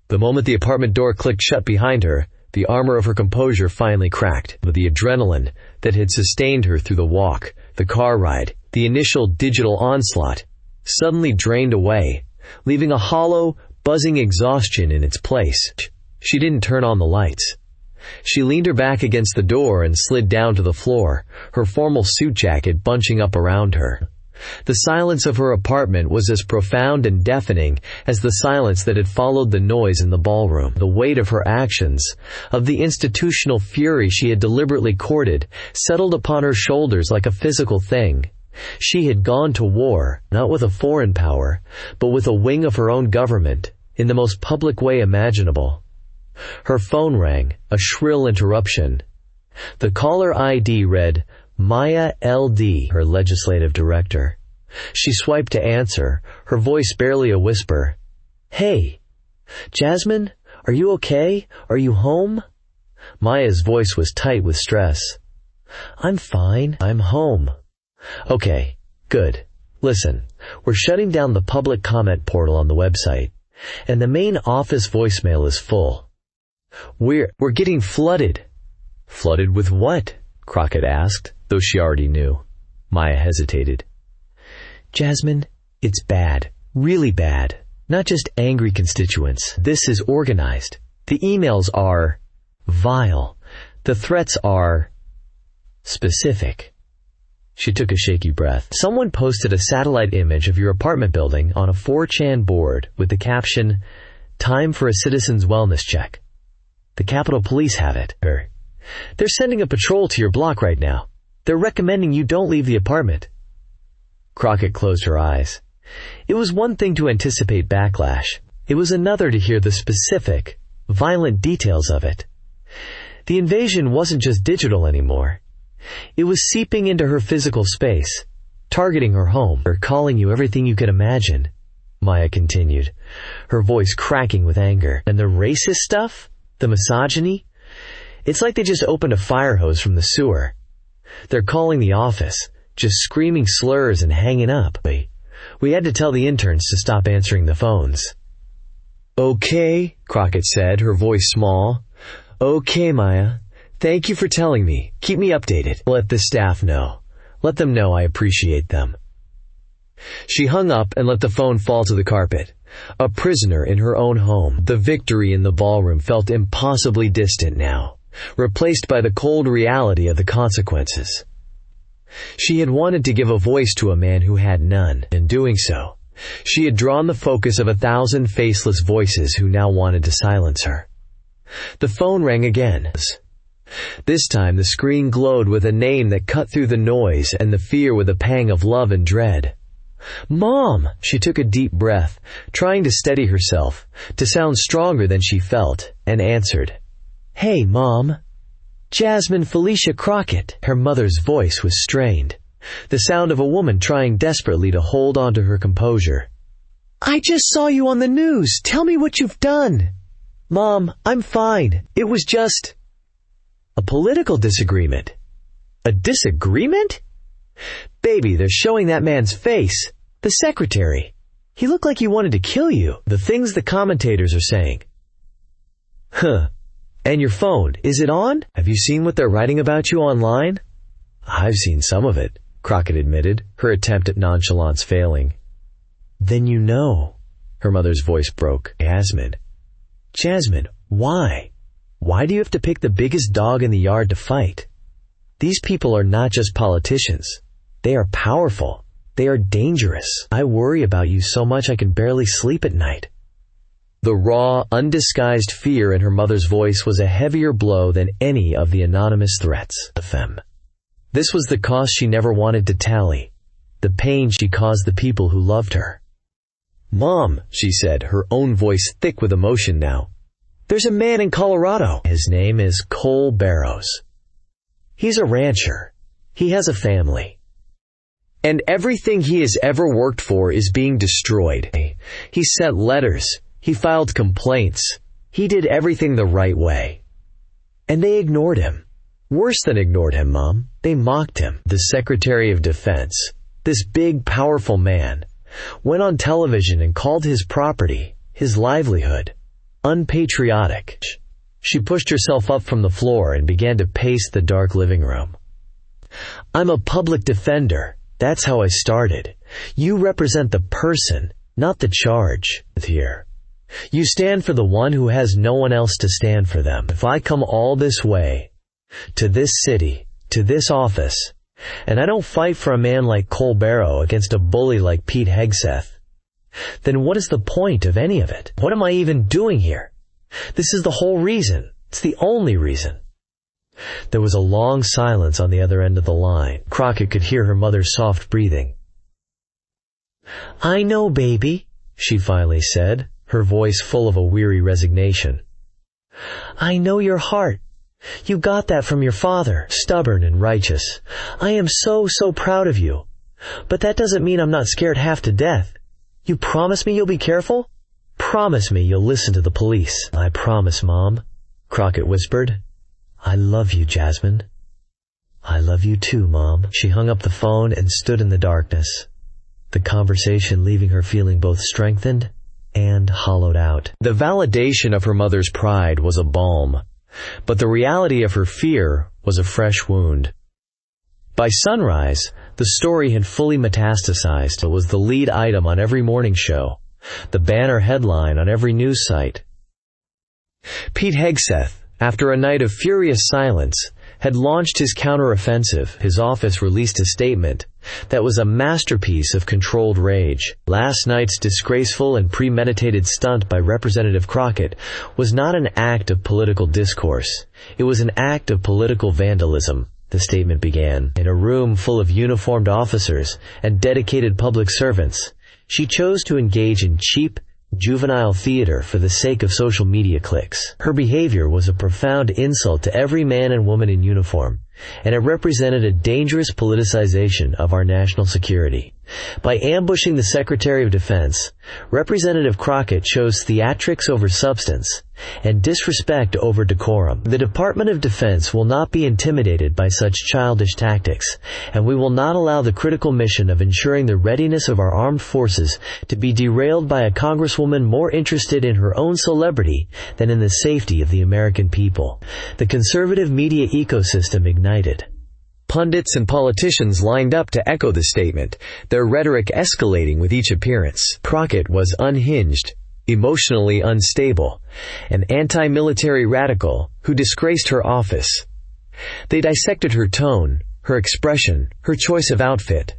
The moment the apartment door clicked shut behind her, The armor of her composure finally cracked, but the adrenaline that had sustained her through the walk, the car ride, the initial digital onslaught, suddenly drained away, leaving a hollow, buzzing exhaustion in its place. She didn't turn on the lights. She leaned her back against the door and slid down to the floor, her formal suit jacket bunching up around her. The silence of her apartment was as profound and deafening as the silence that had followed the noise in the ballroom. The weight of her actions, of the institutional fury she had deliberately courted, settled upon her shoulders like a physical thing. She had gone to war, not with a foreign power, but with a wing of her own government, in the most public way imaginable. Her phone rang, a shrill interruption. The caller ID read, Maya L.D., her legislative director. She swiped to answer, her voice barely a whisper. "Hey, Jasmine, are you okay? Are you home?" Maya's voice was tight with stress. "I'm fine. I'm home." "Okay, good. Listen, we're shutting down the public comment portal on the website, and the main office voicemail is full. We're getting flooded." "Flooded with what?" Crockett asked, though she already knew. Maya hesitated. "Jasmine, it's bad. Really bad. Not just angry constituents. This is organized. The emails are vile. The threats are specific." She took a shaky breath. "Someone posted a satellite image of your apartment building on a 4chan board with the caption, 'Time for a citizen's wellness check.' The Capitol Police have it. They're sending a patrol to your block right now. They're recommending you don't leave the apartment." Crockett closed her eyes. It was one thing to anticipate backlash. It was another to hear the specific, violent details of it. The invasion wasn't just digital anymore. It was seeping into her physical space, targeting her home. "They're calling you everything you could imagine," Maya continued, her voice cracking with anger. "And the racist stuff? The misogyny? It's like they just opened a fire hose from the sewer. They're calling the office, just screaming slurs and hanging up. We had to tell the interns to stop answering the phones." "Okay," Crockett said, her voice small. "Okay, Maya. Thank you for telling me. Keep me updated. Let the staff know. Let them know I appreciate them." She hung up and let the phone fall to the carpet. A prisoner in her own home, the victory in the ballroom felt impossibly distant now, replaced by the cold reality of the consequences. She had wanted to give a voice to a man who had none. In doing so, she had drawn the focus of 1,000 faceless voices who now wanted to silence her. The phone rang again. This time the screen glowed with a name that cut through the noise and the fear with a pang of love and dread. "Mom!" She took a deep breath, trying to steady herself, to sound stronger than she felt, and answered. "Hey, Mom. Jasmine Felicia Crockett." Her mother's voice was strained, the sound of a woman trying desperately to hold on to her composure. "I just saw you on the news. Tell me what you've done." "Mom, I'm fine. It was just a political disagreement." "A disagreement?" "Baby, they're showing that man's face. The secretary. He looked like he wanted to kill you. The things the commentators are saying." "Huh. And your phone, is it on? Have you seen what they're writing about you online?" "I've seen some of it," Crockett admitted, her attempt at nonchalance failing. "Then you know." Her mother's voice broke. Jasmine, why? Why do you have to pick the biggest dog in the yard to fight? These people are not just politicians. They are powerful. They are dangerous. I worry about you so much I can barely sleep at night." The raw, undisguised fear in her mother's voice was a heavier blow than any of the anonymous threats of them. This was the cost she never wanted to tally, the pain she caused the people who loved her. "Mom," she said, her own voice thick with emotion now. "There's a man in Colorado. His name is Cole Barrows. He's a rancher. He has a family. And everything he has ever worked for is being destroyed. He sent letters. He filed complaints. He did everything the right way. And they ignored him. Worse than ignored him, Mom. They mocked him. The Secretary of Defense, this big, powerful man, went on television and called his property, his livelihood, unpatriotic. She pushed herself up from the floor and began to pace the dark living room. "I'm a public defender. That's how I started. You represent the person, not the charge. Here. You stand for the one who has no one else to stand for them. If I come all this way, to this city, to this office, and I don't fight for a man like Cole Barrow against a bully like Pete Hegseth, then what is the point of any of it? What am I even doing here? This is the whole reason. It's the only reason." There was a long silence on the other end of the line. Crockett could hear her mother's soft breathing. "I know, baby," she finally said, her voice full of a weary resignation. "I know your heart. You got that from your father, stubborn and righteous. I am so proud of you. But that doesn't mean I'm not scared half to death. You promise me you'll be careful? Promise me you'll listen to the police." "I promise, Mom," Crockett whispered. "I love you, Jasmine." "I love you too, Mom." She hung up the phone and stood in the darkness, the conversation leaving her feeling both strengthened and hollowed out. The validation of her mother's pride was a balm, but the reality of her fear was a fresh wound. By sunrise, the story had fully metastasized. It was the lead item on every morning show, the banner headline on every news site. Pete Hegseth, after a night of furious silence, had launched his counteroffensive. His office released a statement that was a masterpiece of controlled rage. Last night's disgraceful and premeditated stunt by Representative Crockett was not an act of political discourse. It was an act of political vandalism, the statement began. In a room full of uniformed officers and dedicated public servants, she chose to engage in cheap, juvenile theater for the sake of social media clicks. Her behavior was a profound insult to every man and woman in uniform, and it represented a dangerous politicization of our national security. By ambushing the Secretary of Defense, Representative Crockett chose theatrics over substance and disrespect over decorum. The Department of Defense will not be intimidated by such childish tactics, and we will not allow the critical mission of ensuring the readiness of our armed forces to be derailed by a congresswoman more interested in her own celebrity than in the safety of the American people. The conservative media ecosystem ignited. Pundits and politicians lined up to echo the statement, their rhetoric escalating with each appearance. Crockett was unhinged, emotionally unstable, an anti-military radical who disgraced her office. They dissected her tone, her expression, her choice of outfit.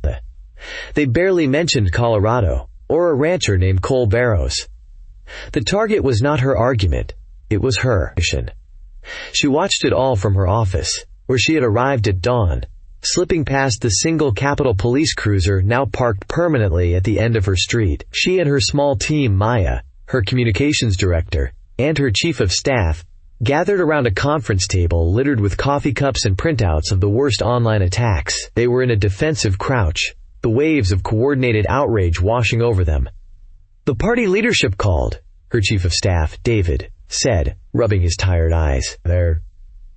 They barely mentioned Colorado, or a rancher named Cole Barrows. The target was not her argument, it was her mission. She watched it all from her office, where she had arrived at dawn, slipping past the single Capitol police cruiser now parked permanently at the end of her street. She and her small team, Maya, her communications director, and her chief of staff, gathered around a conference table littered with coffee cups and printouts of the worst online attacks. They were in a defensive crouch, the waves of coordinated outrage washing over them. "The party leadership called," her chief of staff, David, said, rubbing his tired eyes. "They're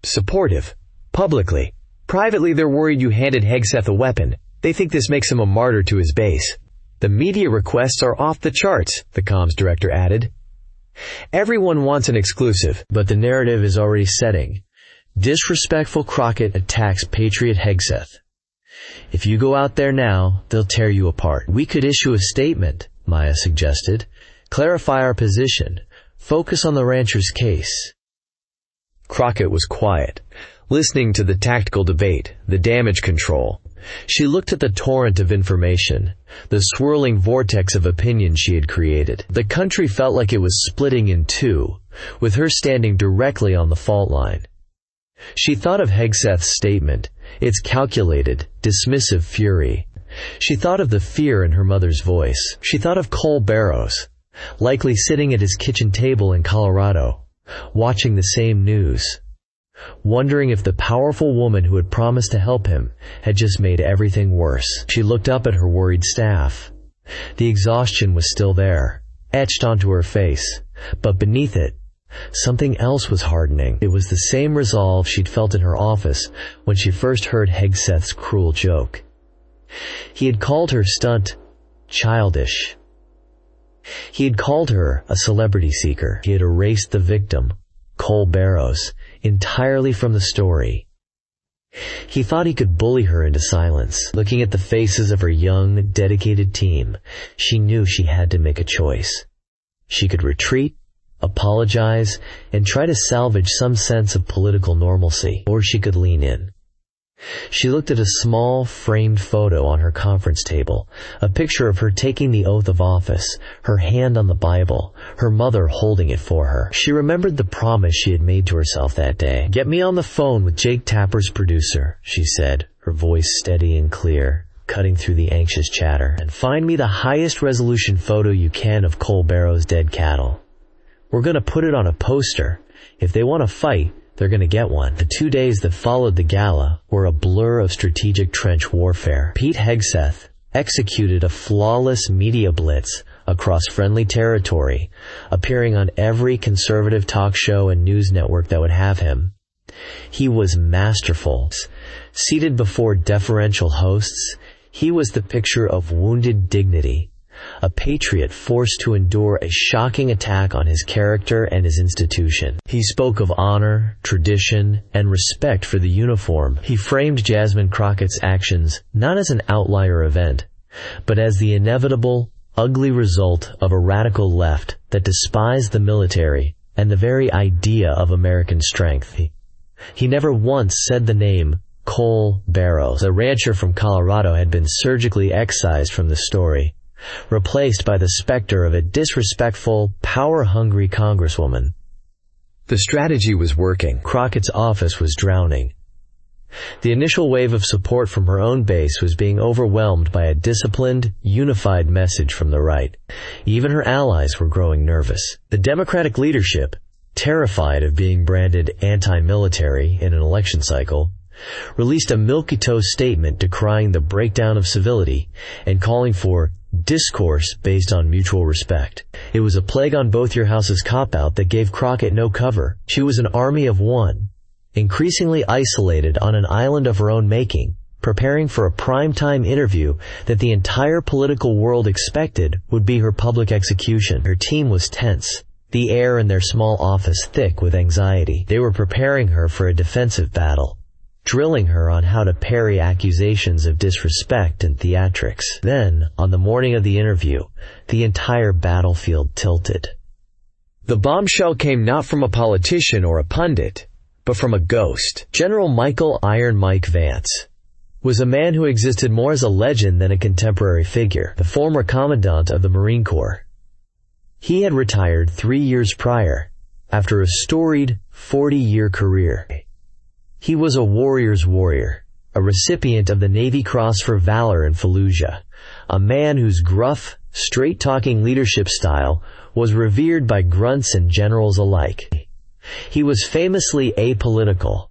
supportive. Publicly. Privately, they're worried you handed Hegseth a weapon. They think this makes him a martyr to his base. The media requests are off the charts," the comms director added. "Everyone wants an exclusive, but the narrative is already setting. Disrespectful Crockett attacks Patriot Hegseth. If you go out there now, they'll tear you apart." "We could issue a statement," Maya suggested. "Clarify our position. Focus on the rancher's case." Crockett was quiet, listening to the tactical debate, the damage control. She looked at the torrent of information, the swirling vortex of opinion she had created. The country felt like it was splitting in two, with her standing directly on the fault line. She thought of Hegseth's statement, its calculated, dismissive fury. She thought of the fear in her mother's voice. She thought of Cole Barrows, likely sitting at his kitchen table in Colorado, watching the same news, wondering if the powerful woman who had promised to help him had just made everything worse. She looked up at her worried staff. The exhaustion was still there, etched onto her face, but beneath it, something else was hardening. It was the same resolve she'd felt in her office when she first heard Hegseth's cruel joke. He had called her stunt childish. He had called her a celebrity seeker. He had erased the victim, Cole Barrows, entirely from the story. He thought he could bully her into silence. Looking at the faces of her young, dedicated team, she knew she had to make a choice. She could retreat, apologize, and try to salvage some sense of political normalcy, or she could lean in. She looked at a small, framed photo on her conference table, a picture of her taking the oath of office, her hand on the Bible, her mother holding it for her. She remembered the promise she had made to herself that day. "Get me on the phone with Jake Tapper's producer," she said, her voice steady and clear, cutting through the anxious chatter, "and find me the highest resolution photo you can of Cole Barrows' dead cattle. We're going to put it on a poster. If they want to fight, they're going to get one." The 2 days that followed the gala were a blur of strategic trench warfare. Pete Hegseth executed a flawless media blitz across friendly territory, appearing on every conservative talk show and news network that would have him. He was masterful. Seated before deferential hosts, he was the picture of wounded dignity, a patriot forced to endure a shocking attack on his character and his institution. He spoke of honor, tradition, and respect for the uniform. He framed Jasmine Crockett's actions not as an outlier event, but as the inevitable, ugly result of a radical left that despised the military and the very idea of American strength. He never once said the name Cole Barrows. The rancher from Colorado had been surgically excised from the story, replaced by the specter of a disrespectful, power-hungry congresswoman. The strategy was working. Crockett's office was drowning. The initial wave of support from her own base was being overwhelmed by a disciplined, unified message from the right. Even her allies were growing nervous. The Democratic leadership, terrified of being branded anti-military in an election cycle, released a milquetoast statement decrying the breakdown of civility and calling for discourse based on mutual respect. It was a plague on both your houses cop-out that gave Crockett no cover. She was an army of one, increasingly isolated on an island of her own making, preparing for a prime-time interview that the entire political world expected would be her public execution. Her team was tense, the air in their small office thick with anxiety. They were preparing her for a defensive battle, drilling her on how to parry accusations of disrespect and theatrics. Then, on the morning of the interview, the entire battlefield tilted. The bombshell came not from a politician or a pundit, but from a ghost. General Michael "Iron Mike" Vance was a man who existed more as a legend than a contemporary figure, the former commandant of the Marine Corps. He had retired 3 years prior, after a storied 40-year career. He was a warrior's warrior, a recipient of the Navy Cross for Valor in Fallujah, a man whose gruff, straight-talking leadership style was revered by grunts and generals alike. He was famously apolitical,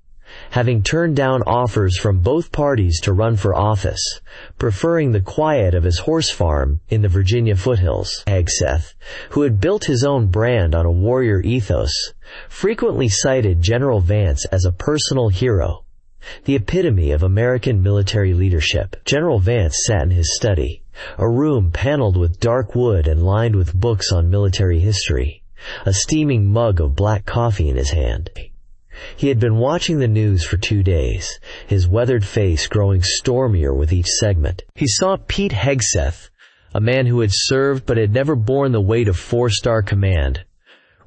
having turned down offers from both parties to run for office, preferring the quiet of his horse farm in the Virginia foothills. Hegseth, who had built his own brand on a warrior ethos, frequently cited General Vance as a personal hero, the epitome of American military leadership. General Vance sat in his study, a room paneled with dark wood and lined with books on military history, a steaming mug of black coffee in his hand. He had been watching the news for 2 days, his weathered face growing stormier with each segment. He saw Pete Hegseth, a man who had served but had never borne the weight of 4-star command,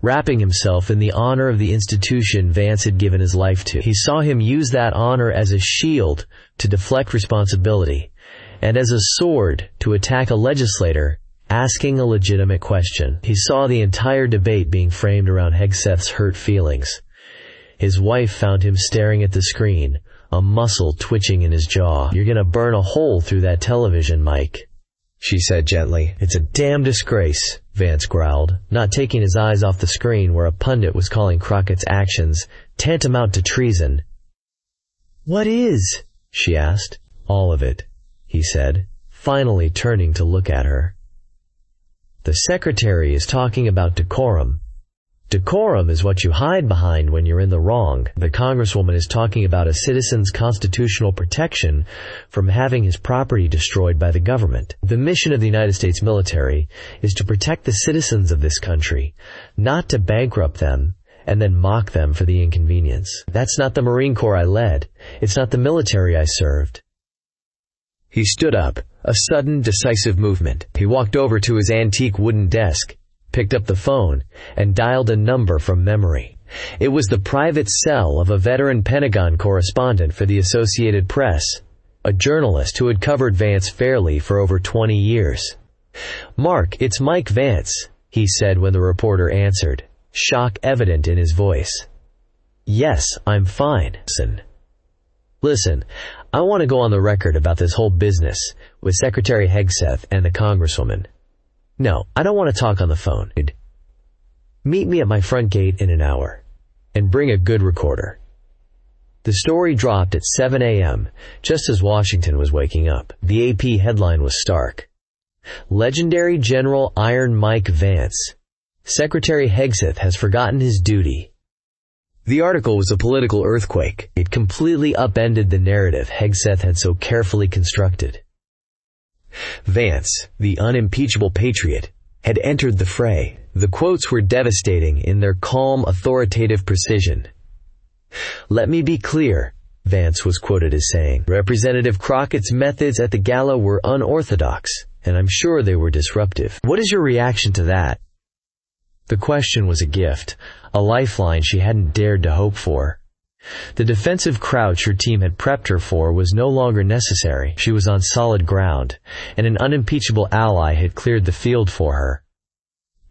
wrapping himself in the honor of the institution Vance had given his life to. He saw him use that honor as a shield to deflect responsibility, and as a sword to attack a legislator asking a legitimate question. He saw the entire debate being framed around Hegseth's hurt feelings. His wife found him staring at the screen, a muscle twitching in his jaw. "You're gonna burn a hole through that television, Mike," she said gently. "It's a damn disgrace," Vance growled, not taking his eyes off the screen where a pundit was calling Crockett's actions tantamount to treason. "What is?" she asked. "All of it," he said, finally turning to look at her. "The secretary is talking about decorum. Decorum is what you hide behind when you're in the wrong. The congresswoman is talking about a citizen's constitutional protection from having his property destroyed by the government. The mission of the United States military is to protect the citizens of this country, not to bankrupt them and then mock them for the inconvenience. That's not the Marine Corps I led. It's not the military I served. He stood up, a sudden, decisive movement. He walked over to his antique wooden desk, picked up the phone, and dialed a number from memory. It was the private cell of a veteran Pentagon correspondent for the Associated Press, a journalist who had covered Vance fairly for over 20 years. "Mark, it's Mike Vance," he said when the reporter answered, shock evident in his voice. "Yes, I'm fine. Listen, I want to go on the record about this whole business with Secretary Hegseth and the Congresswoman. No, I don't want to talk on the phone. Meet me at my front gate in an hour, and bring a good recorder." The story dropped at 7 a.m., just as Washington was waking up. The AP headline was stark. "Legendary General Iron Mike Vance. Secretary Hegseth has forgotten his duty." The article was a political earthquake. It completely upended the narrative Hegseth had so carefully constructed. Vance, the unimpeachable patriot, had entered the fray. The quotes were devastating in their calm, authoritative precision. "Let me be clear," Vance was quoted as saying, "Representative Crockett's methods at the gala were unorthodox, and I'm sure they were disruptive. What is your reaction to that?" The question was a gift, a lifeline she hadn't dared to hope for. The defensive crouch her team had prepped her for was no longer necessary. She was on solid ground, and an unimpeachable ally had cleared the field for her.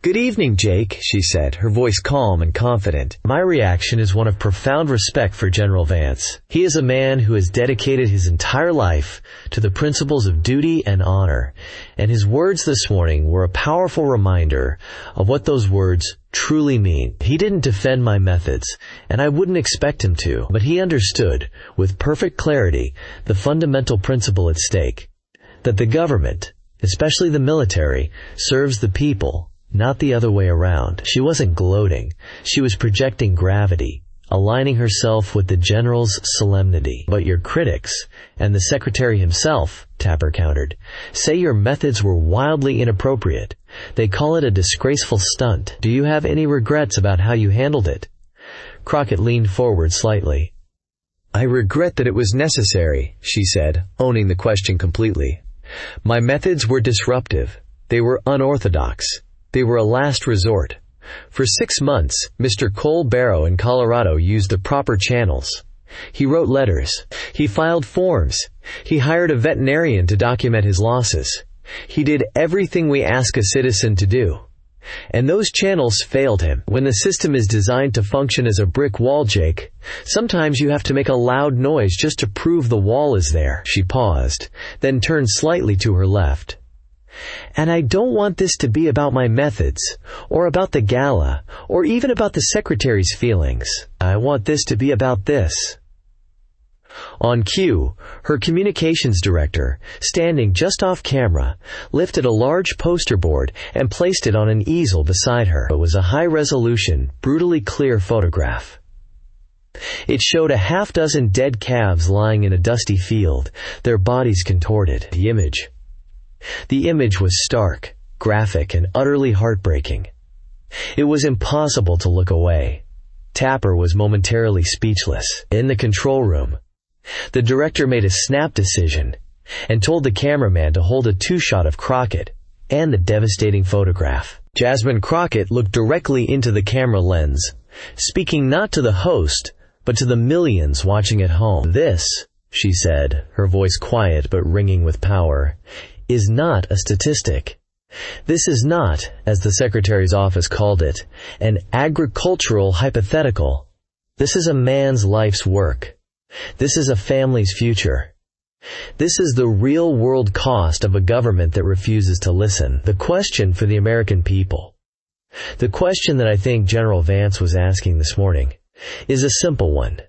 "Good evening, Jake," she said, her voice calm and confident. "My reaction is one of profound respect for General Vance. He is a man who has dedicated his entire life to the principles of duty and honor, and his words this morning were a powerful reminder of what those words truly mean. He didn't defend my methods, and I wouldn't expect him to, but he understood, with perfect clarity, the fundamental principle at stake, that the government, especially the military, serves the people, not the other way around." She wasn't gloating. She was projecting gravity, aligning herself with the general's solemnity. "But your critics, and the secretary himself," Tapper countered, "say your methods were wildly inappropriate. They call it a disgraceful stunt. Do you have any regrets about how you handled it?" Crockett leaned forward slightly. "I regret that it was necessary," she said, owning the question completely. "My methods were disruptive. They were unorthodox. They were a last resort. For 6 months, Mr. Cole Barrow in Colorado used the proper channels. He wrote letters. He filed forms. He hired a veterinarian to document his losses. He did everything we ask a citizen to do. And those channels failed him. When the system is designed to function as a brick wall, Jake, sometimes you have to make a loud noise just to prove the wall is there." She paused, then turned slightly to her left. "And I don't want this to be about my methods, or about the gala, or even about the secretary's feelings. I want this to be about this." On cue, her communications director, standing just off camera, lifted a large poster board and placed it on an easel beside her. It was a high-resolution, brutally clear photograph. It showed a half-dozen dead calves lying in a dusty field, their bodies contorted. The image was stark, graphic, and utterly heartbreaking. It was impossible to look away. Tapper was momentarily speechless. In the control room, the director made a snap decision and told the cameraman to hold a 2-shot of Crockett and the devastating photograph. Jasmine Crockett looked directly into the camera lens, speaking not to the host, but to the millions watching at home. "This," she said, her voice quiet but ringing with power, "is not a statistic. This is not, as the Secretary's office called it, an agricultural hypothetical. This is a man's life's work. This is a family's future. This is the real-world cost of a government that refuses to listen." The question for the American people, the question that I think General Vance was asking this morning, is a simple one.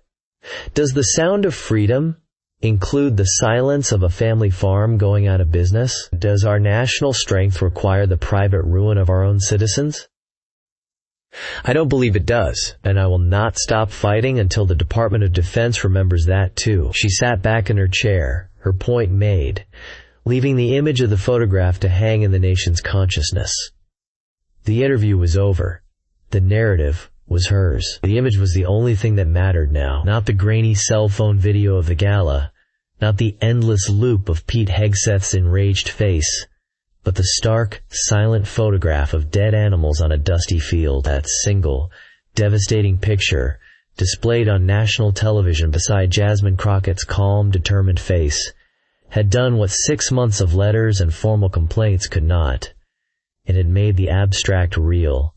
Does the sound of freedom include the silence of a family farm going out of business? Does our national strength require the private ruin of our own citizens? I don't believe it does, and I will not stop fighting until the Department of Defense remembers that too. She sat back in her chair, her point made, leaving the image of the photograph to hang in the nation's consciousness. The interview was over. The narrative was hers. The image was the only thing that mattered now. Not the grainy cell phone video of the gala, not the endless loop of Pete Hegseth's enraged face, but the stark, silent photograph of dead animals on a dusty field. That single, devastating picture, displayed on national television beside Jasmine Crockett's calm, determined face, had done what 6 months of letters and formal complaints could not. It had made the abstract real.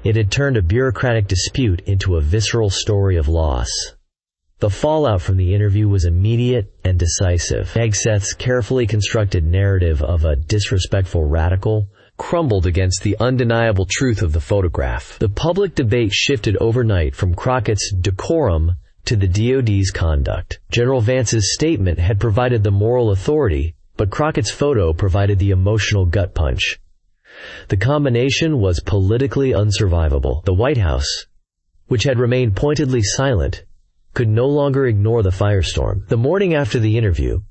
It had turned a bureaucratic dispute into a visceral story of loss. The fallout from the interview was immediate and decisive. Hegseth's carefully constructed narrative of a disrespectful radical crumbled against the undeniable truth of the photograph. The public debate shifted overnight from Crockett's decorum to the DoD's conduct. General Vance's statement had provided the moral authority, but Crockett's photo provided the emotional gut punch. The combination was politically unsurvivable. The White House, which had remained pointedly silent, could no longer ignore the firestorm. The morning after the interview,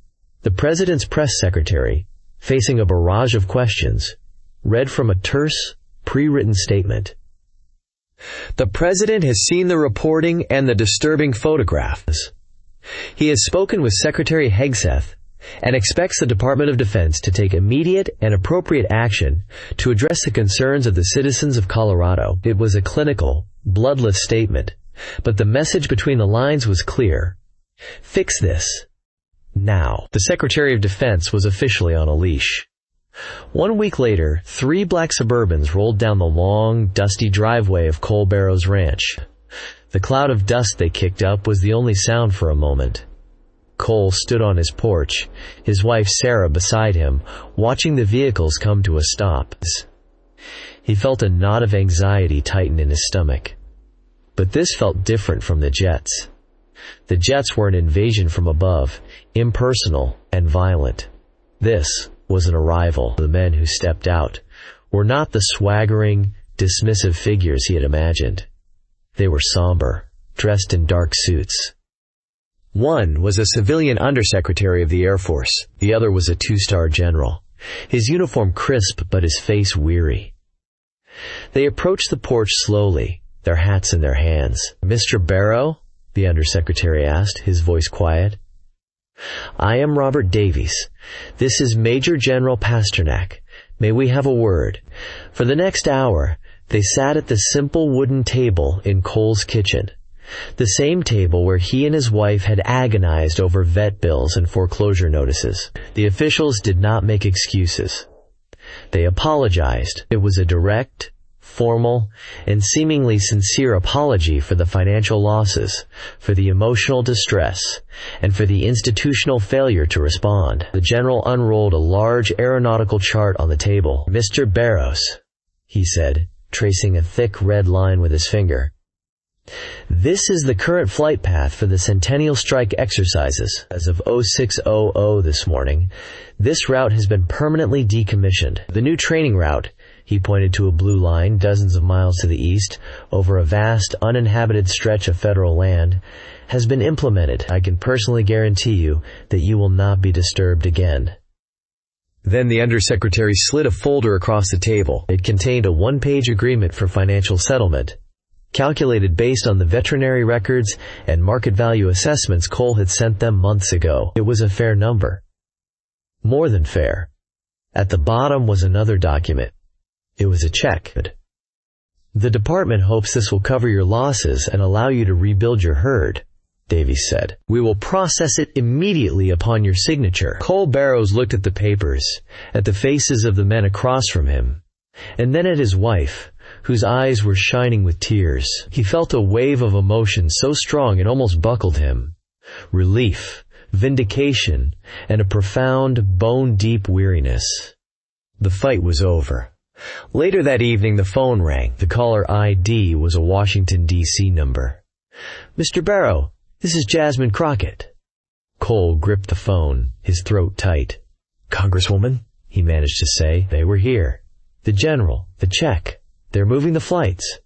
the president's press secretary, facing a barrage of questions, read from a terse, pre-written statement. The president has seen the reporting and the disturbing photographs. He has spoken with Secretary Hegseth and expects the Department of Defense to take immediate and appropriate action to address the concerns of the citizens of Colorado. It was a clinical, bloodless statement, but the message between the lines was clear. Fix this. Now. The Secretary of Defense was officially on a leash. 1 week later, 3 black Suburbans rolled down the long, dusty driveway of Cole Barrow's ranch. The cloud of dust they kicked up was the only sound for a moment. Cole stood on his porch, his wife Sarah beside him, watching the vehicles come to a stop. He felt a knot of anxiety tighten in his stomach. But this felt different from the Jets. The Jets were an invasion from above, impersonal and violent. This was an arrival. The men who stepped out were not the swaggering, dismissive figures he had imagined. They were somber, dressed in dark suits. One was a civilian undersecretary of the Air Force. The other was a 2-star general, his uniform crisp but his face weary. They approached the porch slowly, their hats in their hands. "Mr. Barrow?" the undersecretary asked, his voice quiet. "I am Robert Davies. This is Major General Pasternak. May we have a word?" For the next hour, they sat at the simple wooden table in Cole's kitchen. The same table where he and his wife had agonized over vet bills and foreclosure notices. The officials did not make excuses. They apologized. It was a direct, formal, and seemingly sincere apology for the financial losses, for the emotional distress, and for the institutional failure to respond. The general unrolled a large aeronautical chart on the table. "Mr. Barrows," he said, tracing a thick red line with his finger. "This is the current flight path for the Centennial Strike exercises. As of 0600 this morning, this route has been permanently decommissioned. The new training route," he pointed to a blue line dozens of miles to the east, over a vast, uninhabited stretch of federal land, "has been implemented. I can personally guarantee you that you will not be disturbed again." Then the undersecretary slid a folder across the table. It contained a 1-page agreement for financial settlement, calculated based on the veterinary records and market value assessments Cole had sent them months ago. It was a fair number. More than fair. At the bottom was another document. It was a check. "The department hopes this will cover your losses and allow you to rebuild your herd," Davies said. "We will process it immediately upon your signature." Cole Barrows looked at the papers, at the faces of the men across from him, and then at his wife, whose eyes were shining with tears. He felt a wave of emotion so strong it almost buckled him. Relief, vindication, and a profound, bone-deep weariness. The fight was over. Later that evening the phone rang. The caller ID was a Washington, D.C. number. "Mr. Barrow, this is Jasmine Crockett." Cole gripped the phone, his throat tight. "Congresswoman," he managed to say. "They were here. The general, the check. They're moving the flights."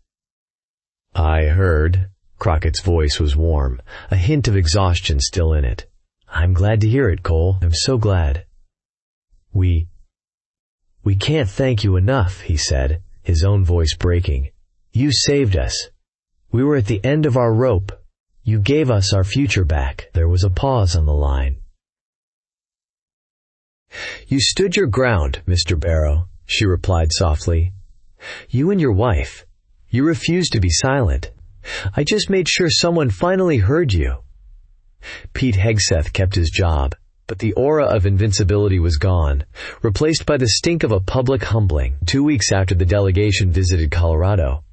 "I heard." Crockett's voice was warm, a hint of exhaustion still in it. "I'm glad to hear it, Cole. I'm so glad." We can't thank you enough," he said, his own voice breaking. You saved us. We were at the end of our rope. You gave us our future back." There was a pause on the line. "You stood your ground, Mr. Barrow," she replied softly. "You and your wife. You refused to be silent. I just made sure someone finally heard you." Pete Hegseth kept his job, but the aura of invincibility was gone, replaced by the stink of a public humbling. 2 weeks after the delegation visited Colorado,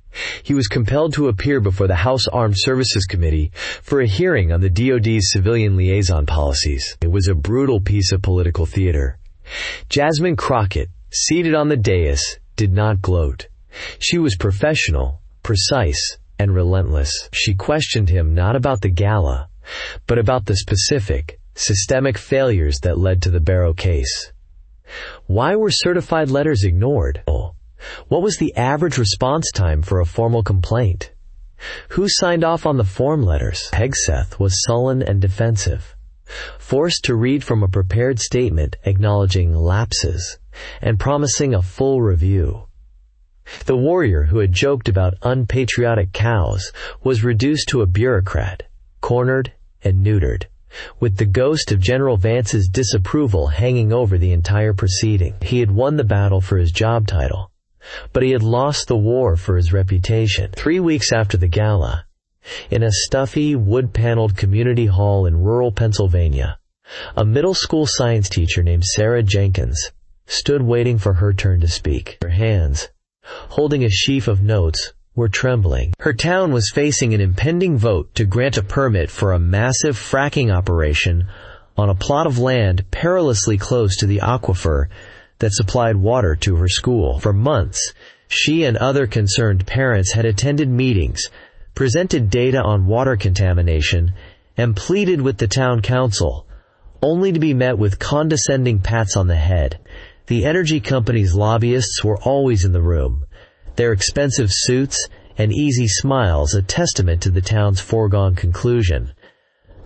he was compelled to appear before the House Armed Services Committee for a hearing on the DoD's civilian liaison policies. It was a brutal piece of political theater. Jasmine Crockett, seated on the dais, did not gloat. She was professional, precise, and relentless. She questioned him not about the gala, but about the specific, systemic failures that led to the Barrow case. Why were certified letters ignored? What was the average response time for a formal complaint? Who signed off on the form letters? Hegseth was sullen and defensive, forced to read from a prepared statement acknowledging lapses and promising a full review. The warrior who had joked about unpatriotic cows was reduced to a bureaucrat, cornered and neutered, with the ghost of General Vance's disapproval hanging over the entire proceeding. He had won the battle for his job title, but he had lost the war for his reputation. 3 weeks after the gala, in a stuffy, wood-paneled community hall in rural Pennsylvania, a middle school science teacher named Sarah Jenkins stood waiting for her turn to speak. Her hands, holding a sheaf of notes, were trembling. Her town was facing an impending vote to grant a permit for a massive fracking operation on a plot of land perilously close to the aquifer that supplied water to her school. For months, she and other concerned parents had attended meetings, presented data on water contamination, and pleaded with the town council, only to be met with condescending pats on the head. The energy company's lobbyists were always in the room, their expensive suits and easy smiles a testament to the town's foregone conclusion.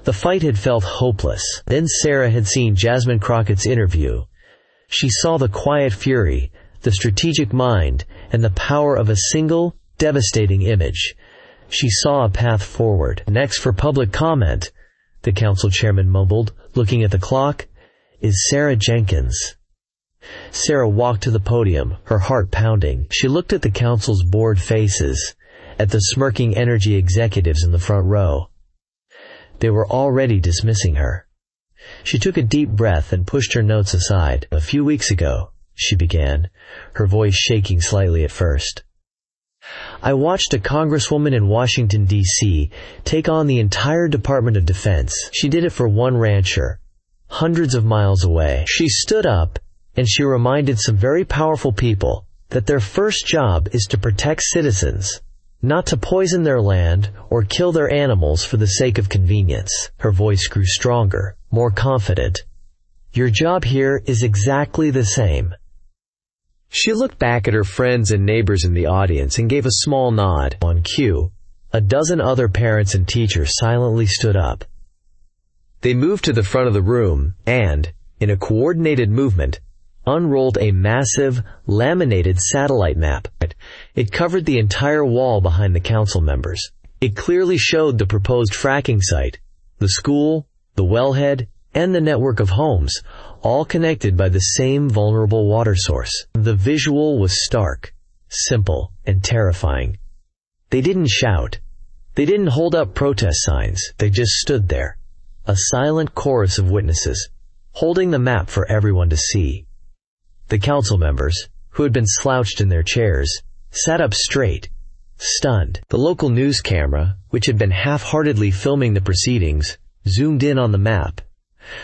The fight had felt hopeless. Then Sarah had seen Jasmine Crockett's interview. She saw the quiet fury, the strategic mind, and the power of a single, devastating image. She saw a path forward. "Next for public comment," the council chairman mumbled, looking at the clock, "is Sarah Jenkins." Sarah walked to the podium, her heart pounding. She looked at the council's bored faces, at the smirking energy executives in the front row. They were already dismissing her. She took a deep breath and pushed her notes aside. "A few weeks ago," she began, her voice shaking slightly at first, "I watched a congresswoman in Washington, D.C. take on the entire Department of Defense. She did it for one rancher, hundreds of miles away. She stood up and she reminded some very powerful people that their first job is to protect citizens, not to poison their land or kill their animals for the sake of convenience." Her voice grew stronger, more confident. "Your job here is exactly the same." She looked back at her friends and neighbors in the audience and gave a small nod. On cue, a dozen other parents and teachers silently stood up. They moved to the front of the room and, in a coordinated movement, unrolled a massive, laminated satellite map. It covered the entire wall behind the council members. It clearly showed the proposed fracking site, the school, the wellhead, and the network of homes, all connected by the same vulnerable water source. The visual was stark, simple, and terrifying. They didn't shout. They didn't hold up protest signs. They just stood there, a silent chorus of witnesses, holding the map for everyone to see. The council members, who had been slouched in their chairs, sat up straight, stunned. The local news camera, which had been half-heartedly filming the proceedings, zoomed in on the map.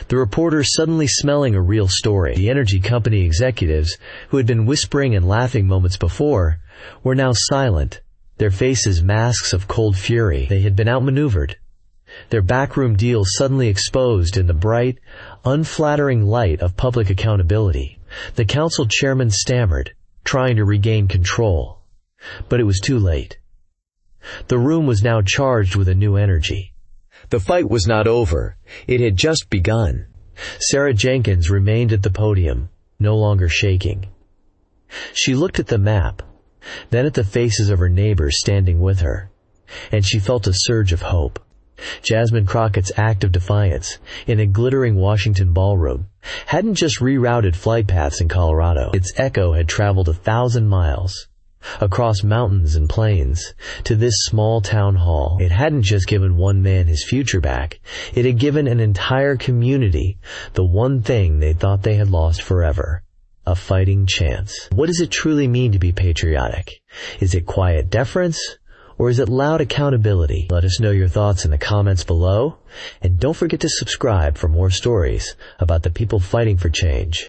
The reporters suddenly smelling a real story. The energy company executives, who had been whispering and laughing moments before, were now silent, their faces masks of cold fury. They had been outmaneuvered, their backroom deals suddenly exposed in the bright, unflattering light of public accountability. The council chairman stammered, trying to regain control. But it was too late. The room was now charged with a new energy. The fight was not over. It had just begun. Sarah Jenkins remained at the podium, no longer shaking. She looked at the map. then at the faces of her neighbors standing with her, and she felt a surge of hope. Jasmine Crockett's act of defiance in a glittering Washington ballroom hadn't just rerouted flight paths in Colorado. Its echo had traveled 1,000 miles across mountains and plains to this small town hall. It hadn't just given one man his future back. It had given an entire community the one thing they thought they had lost forever: a fighting chance. What does it truly mean to be patriotic? Is it quiet deference, or is it loud accountability? Let us know your thoughts in the comments below, and don't forget to subscribe for more stories about the people fighting for change.